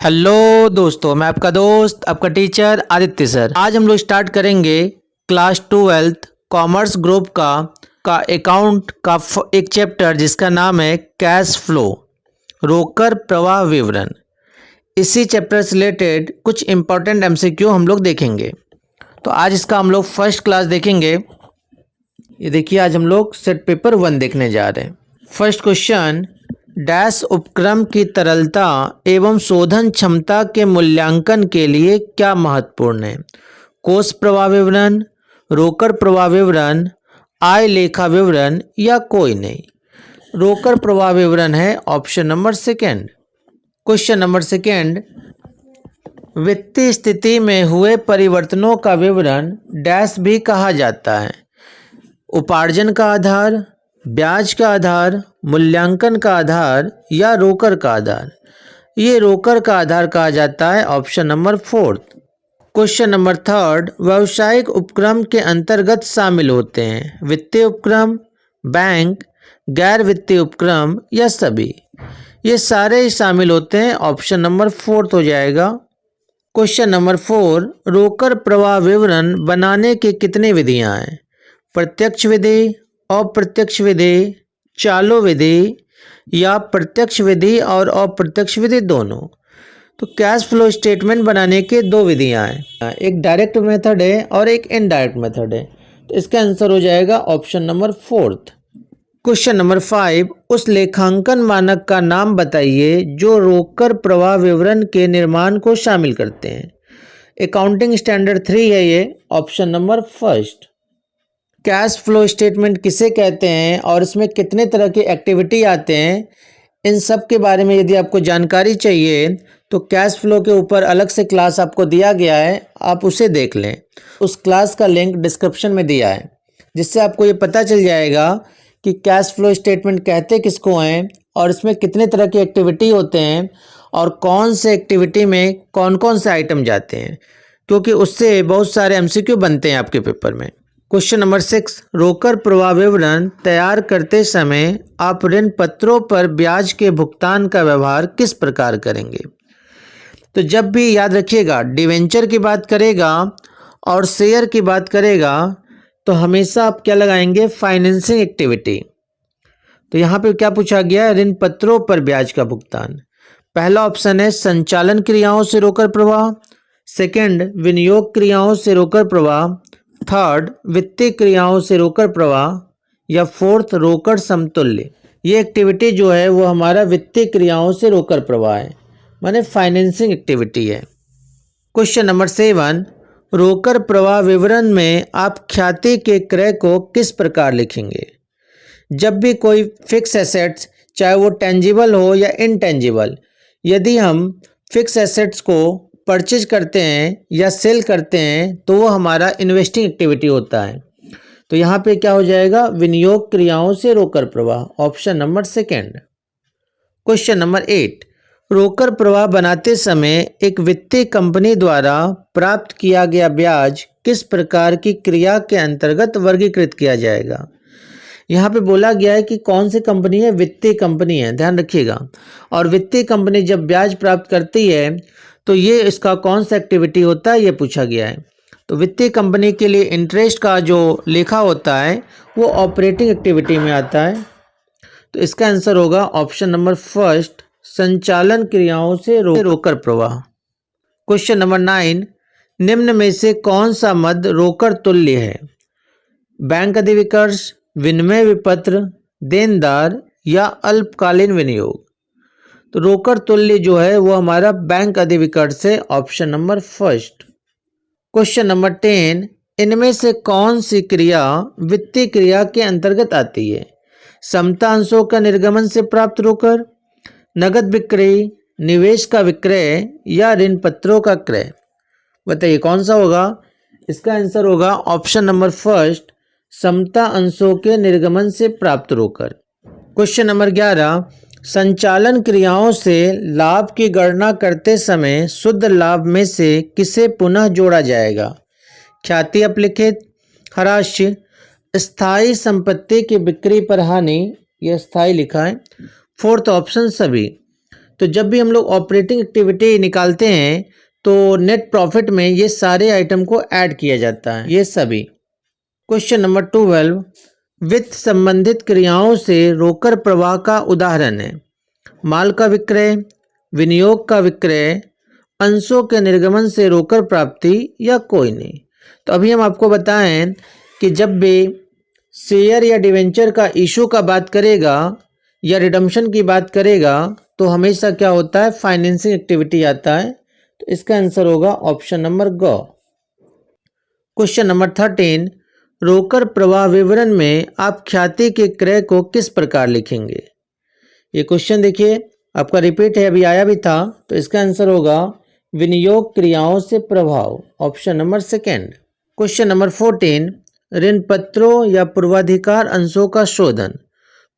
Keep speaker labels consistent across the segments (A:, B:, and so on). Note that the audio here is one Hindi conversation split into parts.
A: हेलो दोस्तों, मैं आपका दोस्त आपका टीचर आदित्य सर। आज हम लोग स्टार्ट करेंगे क्लास 12th कॉमर्स ग्रुप का अकाउंट का एक चैप्टर जिसका नाम है कैश फ्लो, रोकड़ प्रवाह विवरण। इसी चैप्टर से रिलेटेड कुछ इंपॉर्टेंट एमसीक्यू हम लोग देखेंगे। तो आज इसका हम लोग फर्स्ट क्लास देखेंगे। ये देखिए, आज हम लोग सेट पेपर 1 देखने जा रहे हैं। फर्स्ट क्वेश्चन, डैश उपक्रम की तरलता एवं शोधन क्षमता के मूल्यांकन के लिए क्या महत्वपूर्ण है? कोष प्रवाह विवरण, रोकड़ प्रवाह विवरण, आय लेखा विवरण या कोई नहीं? रोकड़ प्रवाह विवरण है option number second. Question number second, वित्तीय स्थिति में हुए परिवर्तनों का विवरण डैश भी कहा जाता है? उपार्जन का आधार, ब्याज का आधार, मूल्यांकन का आधार या रोकड़ का आधार? ये रोकड़ का आधार कहा जाता है option number fourth. Question number third, व्यावसायिक उपक्रम के अंतर्गत शामिल होते हैं वित्तीय उपक्रम, बैंक, गैर वित्तीय उपक्रम या सभी? ये सारे ही शामिल होते हैं, ऑप्शन नंबर फोर्थ हो जाएगा। क्वेश्चन नंबर 4, रोकड़ प्रवाह विवरण बनाने की कितनी विधियां हैं? प्रत्यक्ष विधि, अप्रत्यक्ष विधि, चालू विधि या प्रत्यक्ष विधि और अप्रत्यक्ष विधि दोनों? तो कैश फ्लो स्टेटमेंट बनाने के दो विधियां हैं, एक डायरेक्ट मेथड है और एक इनडायरेक्ट मेथड है। तो इसका आंसर हो जाएगा option number fourth. Question number 5, उस लेखांकन मानक का नाम बताइए जो रोकड़ प्रवाह विवरण के निर्माण को शामिल करते हैं। अकाउंटिंग स्टैंडर्ड 3 है ये, option number first. Cash flow statement किसे कहते हैं और इसमें कितने तरह की एक्टिविटी आते हैं, इन सब के बारे में यदि आपको जानकारी चाहिए तो कैश फ्लो के ऊपर अलग से क्लास आपको दिया गया है, आप उसे देख लें। उस क्लास का लिंक डिस्क्रिप्शन में दिया है, जिससे आपको ये पता चल जाएगा कि कैश फ्लो स्टेटमेंट कहते किसको हैं और इसमें कितने तरह की एक्टिविटी होते हैं और कौन से एक्टिविटी में कौन कौन से आइटम जाते हैं, क्योंकि उससे बहुत सारे एमसीक्यू बनते हैं आपके पेपर में। क्वेश्चन नंबर 6, रोकड़ प्रवाह विवरण तैयार करते समय आप ऋण पत्रों पर ब्याज के भुगतान का व्यवहार किस प्रकार करेंगे? तो जब भी याद रखिएगा, डिवेंचर की बात करेगा और शेयर की बात करेगा तो हमेशा आप क्या लगाएंगे? Financing activity. तो यहाँ पे क्या पूछा गया है? ऋण पत्रों पर ब्याज का भुगतान। पहला ऑप्शन है संचालन क्रियाओं से रोकड़ प्रवाह, सेकंड विनियोग क्रियाओं से रोकड़ प्रवाह, थर्ड वित्तीय क्रियाओं से रोकड़ प्रवाह या फोर्थ रोकड़ समतुल्य। ये एक्टिविटी जो है वो हमारा वित्तीय क्रियाओं से रोकड़ प्रवाह है, माने फाइनेंसिंग एक्टिविटी है। क्वेश्चन नंबर 7, रोकड़ प्रवाह विवरण में आप ख्याति के क्रय को किस प्रकार लिखेंगे? जब भी कोई फिक्स एसेट्स, चाहे वो टेंजिबल हो या इनटेंजिबल, यदि हम फिक्स एसेट्स को परचेज करते हैं या सेल करते हैं तो वो हमारा इन्वेस्टिंग एक्टिविटी होता है। तो यहाँ पे क्या हो जाएगा? विनियोग क्रियाओं से रोकड़ प्रवाह, option number second. Question number 8, रोकड़ प्रवाह बनाते समय एक वित्तीय कंपनी द्वारा प्राप्त किया गया ब्याज किस प्रकार की क्रिया के अंतर्गत वर्गीकृत किया जाएगा? यहाँ पे बोला गया है कि कौन सी कंपनी है? वित्तीय कंपनी है, ध्यान रखिएगा। और वित्तीय कंपनी जब ब्याज प्राप्त करती है तो ये इसका कौन सा एक्टिविटी होता है, ये पूछा गया है। तो वित्तीय कंपनी के लिए इंटरेस्ट का जो लेखा होता है वो ऑपरेटिंग एक्टिविटी में आता है। तो इसका आंसर होगा ऑप्शन नंबर फर्स्ट, संचालन क्रियाओं से रोकड़ प्रवाह। क्वेश्चन नंबर 9, निम्न में से कौन सा मद रोकड़ तुल्य है? बैंक अधिविकर्ष, विनिमय विपत्र, देनदार या अल्पकालीन विनियोग? तो रोकड़ तुल्य जो है वो हमारा बैंक अधिविकर्ष है, option number first. Question number 10, इनमें से कौन सी क्रिया वित्तीय क्रिया के अंतर्गत आती है? समता अंशों का निर्गमन से प्राप्त रोकड़, नगद बिक्री, निवेश का विक्रय या ऋण पत्रों का क्रय? बताइए कौन सा होगा? इसका आंसर होगा ऑप्शन नंबर फर्स्ट, समता अंशों के निर्गमन से प्राप्त रोकड़। क्वेश्चन नंबर 11, संचालन क्रियाओं से लाभ की गणना करते समय शुद्ध लाभ में से किसे पुनः जोड़ा जाएगा? ख्याति अपलिखित, हराश्य, स्थायी संपत्ति की बिक्री पर हानि, यह स्थायी लिखा है, फोर्थ ऑप्शन सभी। तो जब भी हम लोग ऑपरेटिंग एक्टिविटी निकालते हैं तो नेट प्रॉफिट में ये सारे आइटम को ऐड किया जाता है, ये सभी। क्वेश्चन नंबर 12, वित्त संबंधित क्रियाओं से रोकड़ प्रवाह का उदाहरण है माल का विक्रय, विनियोग का विक्रय, अंशों के निर्गमन से रोकड़ प्राप्ति या कोई नहीं। तो अभी हम आपको बताएं कि जब भी शेयर या डिवेंचर का इशू का बात करेगा या रिडम्पशन की बात करेगा तो हमेशा क्या होता है, फाइनेंसिंग एक्टिविटी आता है। तो इसका आंसर होगा ऑप्शन नंबर ग। क्वेश्चन नंबर 13, रोकड़ प्रवाह विवरण में आप ख्याति के क्रय को किस प्रकार लिखेंगे। ये क्वेश्चन देखिए आपका रिपीट है, अभी आया भी था। तो इसका आंसर होगा विनियोग क्रियाओं से प्रभाव, option number second. Question number 14, ऋण पत्रों या पूर्वाधिकार अंशों का शोधन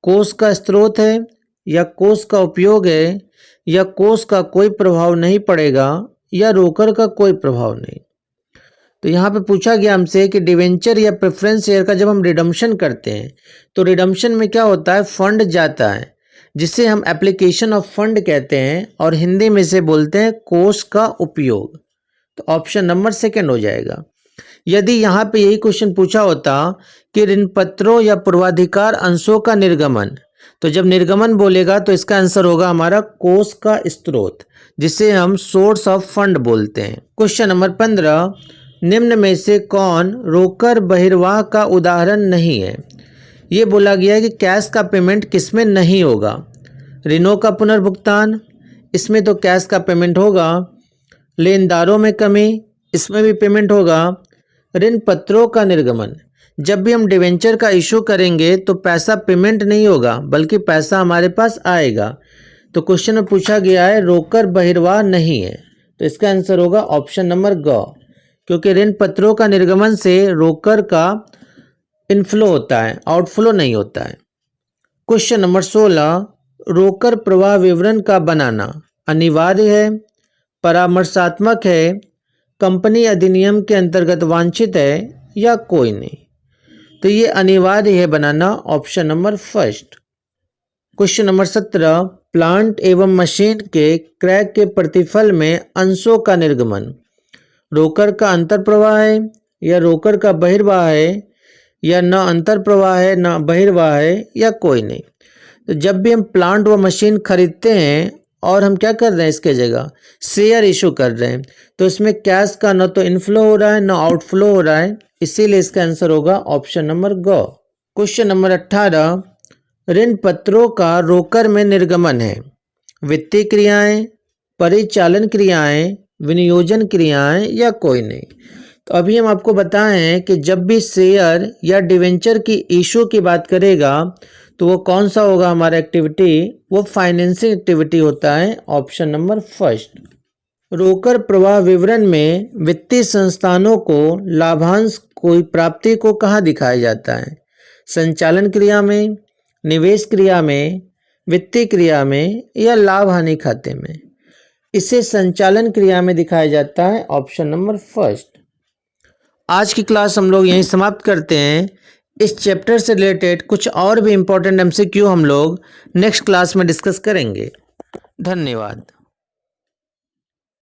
A: कोष का स्रोत है या कोष का उपयोग है या कोष का कोई प्रभाव नहीं पड़ेगा या रोकड़ का कोई प्रभाव नहीं। तो यहाँ पे पूछा गया हमसे कि डिवेंचर या प्रेफरेंस शेयर का जब हम रिडम्पशन करते हैं तो रिडम्पशन में क्या होता है, फंड जाता है जिसे हम एप्लीकेशन ऑफ फंड कहते हैं और हिंदी में से बोलते हैं कोष का उपयोग। तो ऑप्शन नंबर सेकेंड हो जाएगा। यदि यहाँ पे यही क्वेश्चन पूछा होता कि ऋण पत्रों या पूर्वाधिकार अंशों का निर्गमन, तो जब निर्गमन बोलेगा तो इसका आंसर होगा हमारा कोष का स्रोत जिसे हम सोर्स ऑफ फंड बोलते हैं। क्वेश्चन नंबर 15, निम्न में से कौन रोकड़ बहिर्वाह का उदाहरण नहीं है। ये बोला गया है कि कैश का पेमेंट किसमें नहीं होगा। ऋणों का पुनर्भुगतान, इसमें तो कैश का पेमेंट होगा। लेनदारों में कमी, इसमें भी पेमेंट होगा। ऋण पत्रों का निर्गमन, जब भी हम डिवेंचर का इशू करेंगे तो पैसा पेमेंट नहीं होगा बल्कि पैसा हमारे पास आएगा। तो क्वेश्चन में पूछा गया है रोकड़ बहिर्वाह नहीं है, तो इसका आंसर होगा ऑप्शन नंबर ग, क्योंकि ऋण पत्रों का निर्गमन से रोकड़ का इनफ्लो होता है, आउटफ्लो नहीं होता है। क्वेश्चन नंबर 16, रोकड़ प्रवाह विवरण का बनाना अनिवार्य है, परामर्शात्मक है, कंपनी अधिनियम के अंतर्गत वांछित है या कोई नहीं। तो ये अनिवार्य है बनाना, option number first. Question number 17, plant एवं मशीन के क्रय के प्रतिफल में अंशों का निर्गमन रोकड़ का अंतर प्रवाह है या रोकड़ का बहिर्वाह है या न अंतर प्रवाह है न बहिर्वाह है या कोई नहीं। तो जब भी हम प्लांट व मशीन खरीदते हैं और हम क्या कर रहे हैं, इसके जगह शेयर इशू कर रहे हैं, तो इसमें कैश का न तो इनफ्लो हो रहा है न आउटफ्लो हो रहा है, इसीलिए इसका आंसर होगा ऑप्शन नंबर ग। क्वेश्चन नंबर 18, ऋण पत्रों का रोकड़ में निर्गमन है वित्तीय क्रियाएं, परिचालन क्रियाएं, विनियोजन क्रियाएं या कोई नहीं। तो अभी हम आपको बताएं कि जब भी शेयर या डिवेंचर की इशू की बात करेगा तो वो कौन सा होगा हमारा एक्टिविटी, वो फाइनेंसिंग एक्टिविटी होता है, ऑप्शन नंबर फर्स्ट। रोकड़ प्रवाह विवरण में वित्तीय संस्थानों को लाभांश कोई प्राप्ति को कहाँ दिखाया जाता है, संचालन क्रिया में, निवेश क्रिया में, वित्तीय क्रिया में या लाभ हानि खाते में। इसे संचालन क्रिया में दिखाया जाता है, ऑप्शन नंबर फर्स्ट। आज की क्लास हम लोग यहीं समाप्त करते हैं। इस चैप्टर से रिलेटेड कुछ और भी इम्पोर्टेंट MCQ हम लोग नेक्स्ट क्लास में डिस्कस करेंगे। धन्यवाद।